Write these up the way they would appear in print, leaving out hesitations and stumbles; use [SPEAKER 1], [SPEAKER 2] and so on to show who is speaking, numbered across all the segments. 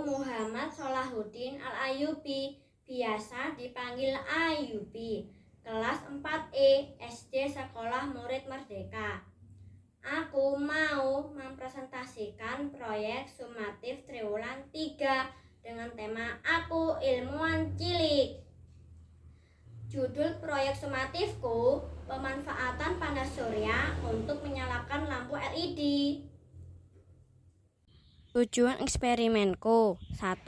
[SPEAKER 1] Muhammad Sholahuddin Al-Ayyubi, biasa dipanggil Ayyubi, kelas 4E SD Sekolah Murid Merdeka. Aku mau mempresentasikan proyek sumatif triwulan 3 dengan tema Aku Ilmuwan Cilik. Judul proyek sumatifku, pemanfaatan panas surya untuk menyalakan lampu LED.
[SPEAKER 2] Tujuan eksperimenku 1.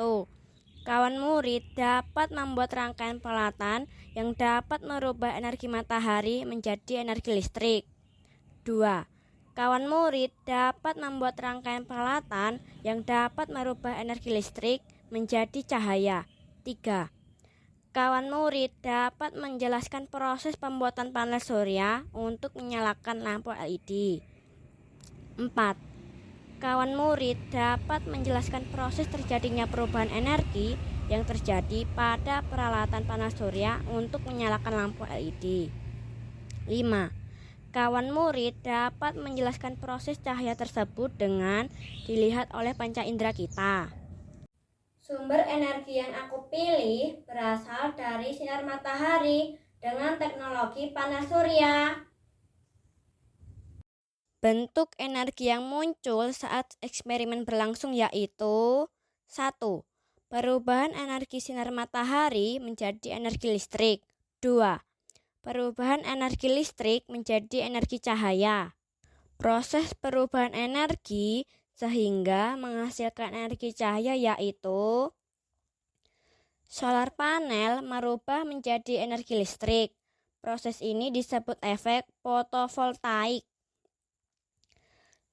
[SPEAKER 2] Kawan murid dapat membuat rangkaian peralatan yang dapat merubah energi matahari menjadi energi listrik. 2. Kawan murid dapat membuat rangkaian peralatan yang dapat merubah energi listrik menjadi cahaya. 3. Kawan murid dapat menjelaskan proses pembuatan panel surya untuk menyalakan lampu LED. 4. Kawan murid dapat menjelaskan proses terjadinya perubahan energi yang terjadi pada peralatan panas surya untuk menyalakan lampu LED. 5. Kawan murid dapat menjelaskan proses cahaya tersebut dengan dilihat oleh panca indera kita.
[SPEAKER 1] Sumber energi yang aku pilih berasal dari sinar matahari dengan teknologi panas surya.
[SPEAKER 2] Bentuk energi yang muncul saat eksperimen berlangsung yaitu 1. Perubahan energi sinar matahari menjadi energi listrik. 2. Perubahan energi listrik menjadi energi cahaya. Proses perubahan energi sehingga menghasilkan energi cahaya yaitu solar panel merubah menjadi energi listrik. Proses ini disebut efek fotovoltaik.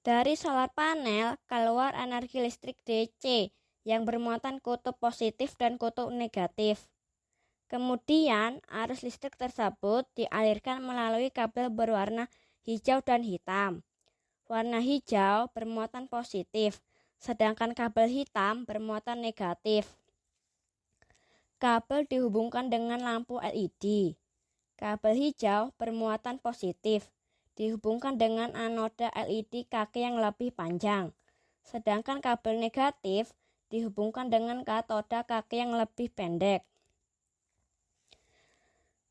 [SPEAKER 2] Dari solar panel keluar energi listrik DC yang bermuatan kutub positif dan kutub negatif. Kemudian arus listrik tersebut dialirkan melalui kabel berwarna hijau dan hitam. Warna hijau bermuatan positif, sedangkan kabel hitam bermuatan negatif. Kabel dihubungkan dengan lampu LED. Kabel hijau bermuatan positif, dihubungkan dengan anoda LED kaki yang lebih panjang, sedangkan kabel negatif dihubungkan dengan katoda kaki yang lebih pendek.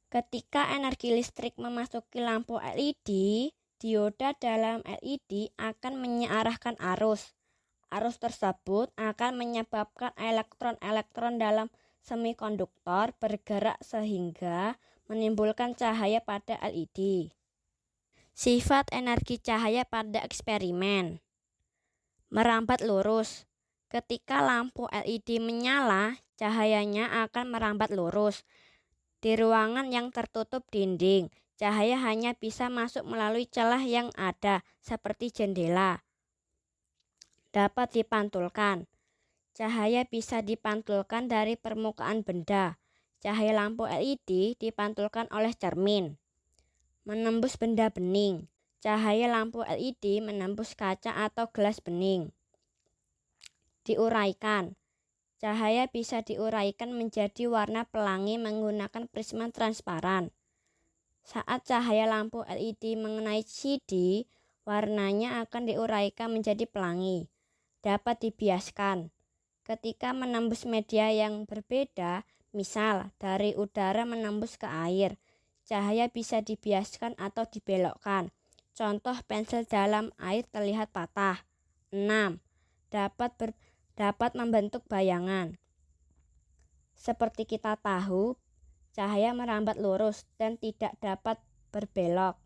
[SPEAKER 2] Ketika energi listrik memasuki lampu LED, dioda dalam LED akan mengarahkan arus. Arus tersebut akan menyebabkan elektron-elektron dalam semikonduktor bergerak sehingga menimbulkan cahaya pada LED. Sifat energi cahaya pada eksperimen. Merambat lurus. Ketika lampu LED menyala, cahayanya akan merambat lurus. Di ruangan yang tertutup dinding, cahaya hanya bisa masuk melalui celah yang ada, seperti jendela. Dapat dipantulkan. Cahaya bisa dipantulkan dari permukaan benda. Cahaya lampu LED dipantulkan oleh cermin. Menembus benda bening. Cahaya lampu LED menembus kaca atau gelas bening. Diuraikan. Cahaya bisa diuraikan menjadi warna pelangi menggunakan prisma transparan. Saat cahaya lampu LED mengenai CD, warnanya akan diuraikan menjadi pelangi. Dapat dibiaskan. Ketika menembus media yang berbeda, misal dari udara menembus ke air, cahaya bisa dibiaskan atau dibelokkan. Contoh, pensil dalam air terlihat patah. 6. Dapat membentuk bayangan. Seperti kita tahu, cahaya merambat lurus dan tidak dapat berbelok.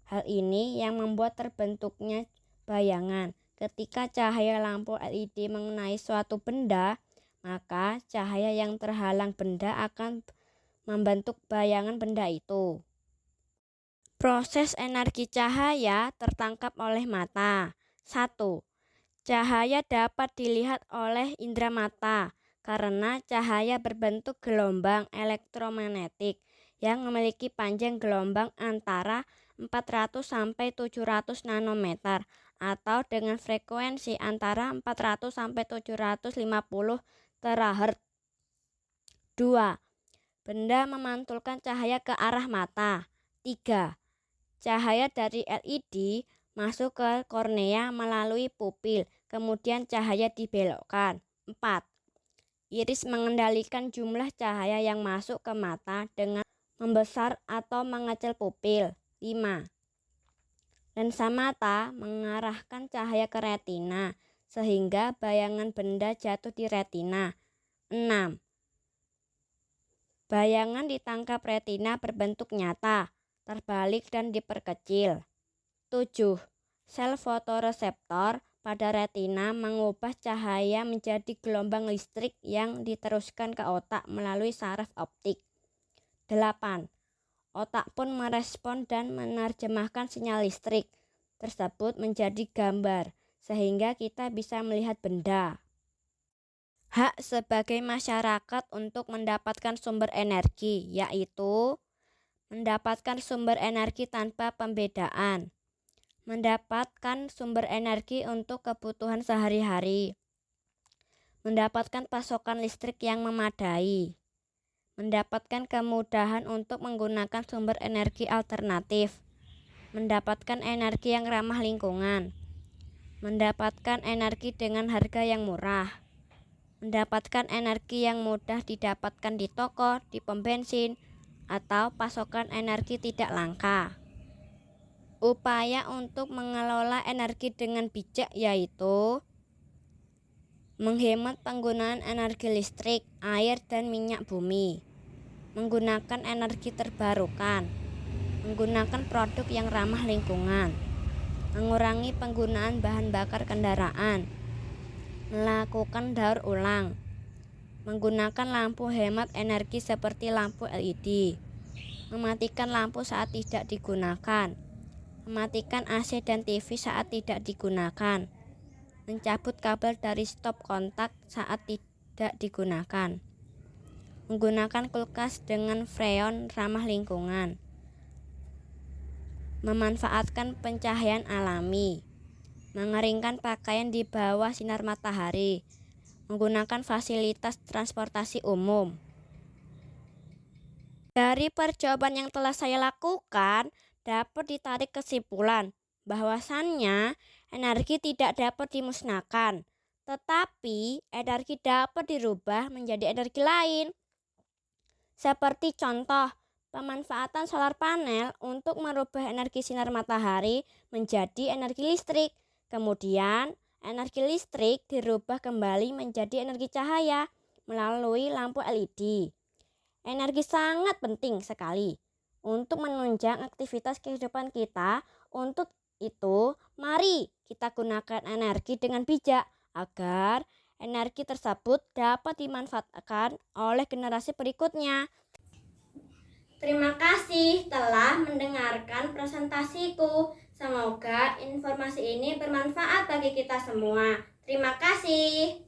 [SPEAKER 2] Hal ini yang membuat terbentuknya bayangan. Ketika cahaya lampu LED mengenai suatu benda, maka cahaya yang terhalang benda akan membentuk bayangan benda itu. Proses energi cahaya tertangkap oleh mata. 1. Cahaya dapat dilihat oleh indera mata karena cahaya berbentuk gelombang elektromagnetik yang memiliki panjang gelombang antara 400 sampai 700 nanometer atau dengan frekuensi antara 400 sampai 750 terahertz. 2. Benda memantulkan cahaya ke arah mata. 3. Cahaya dari LED masuk ke kornea melalui pupil, kemudian cahaya dibelokkan. 4. Iris mengendalikan jumlah cahaya yang masuk ke mata dengan membesar atau mengecil pupil. 5. Lensa mata mengarahkan cahaya ke retina sehingga bayangan benda jatuh di retina. 6. Bayangan ditangkap retina berbentuk nyata, terbalik dan diperkecil. 7. Sel fotoreseptor pada retina mengubah cahaya menjadi gelombang listrik yang diteruskan ke otak melalui saraf optik. 8. Otak pun merespon dan menerjemahkan sinyal listrik tersebut menjadi gambar, sehingga kita bisa melihat benda. Hak sebagai masyarakat untuk mendapatkan sumber energi, yaitu mendapatkan sumber energi tanpa pembedaan, mendapatkan sumber energi untuk kebutuhan sehari-hari, mendapatkan pasokan listrik yang memadai, mendapatkan kemudahan untuk menggunakan sumber energi alternatif, mendapatkan energi yang ramah lingkungan, mendapatkan energi dengan harga yang murah, mendapatkan energi yang mudah didapatkan di toko, di pom bensin, atau pasokan energi tidak langka. Upaya untuk mengelola energi dengan bijak yaitu menghemat penggunaan energi listrik, air, dan minyak bumi, menggunakan energi terbarukan, menggunakan produk yang ramah lingkungan, mengurangi penggunaan bahan bakar kendaraan, melakukan daur ulang, menggunakan lampu hemat energi seperti lampu LED, mematikan lampu saat tidak digunakan, mematikan AC dan TV saat tidak digunakan, mencabut kabel dari stop kontak saat tidak digunakan, menggunakan kulkas dengan freon ramah lingkungan, memanfaatkan pencahayaan alami, mengeringkan pakaian di bawah sinar matahari, menggunakan fasilitas transportasi umum. Dari percobaan yang telah saya lakukan, dapat ditarik kesimpulan bahwasannya energi tidak dapat dimusnahkan, tetapi energi dapat dirubah menjadi energi lain. Seperti contoh, pemanfaatan solar panel untuk merubah energi sinar matahari menjadi energi listrik. Kemudian, energi listrik dirubah kembali menjadi energi cahaya melalui lampu LED. Energi sangat penting sekali untuk menunjang aktivitas kehidupan kita. Untuk itu, mari kita gunakan energi dengan bijak agar energi tersebut dapat dimanfaatkan oleh generasi berikutnya.
[SPEAKER 1] Terima kasih telah mendengarkan presentasiku. Semoga informasi ini bermanfaat bagi kita semua. Terima kasih.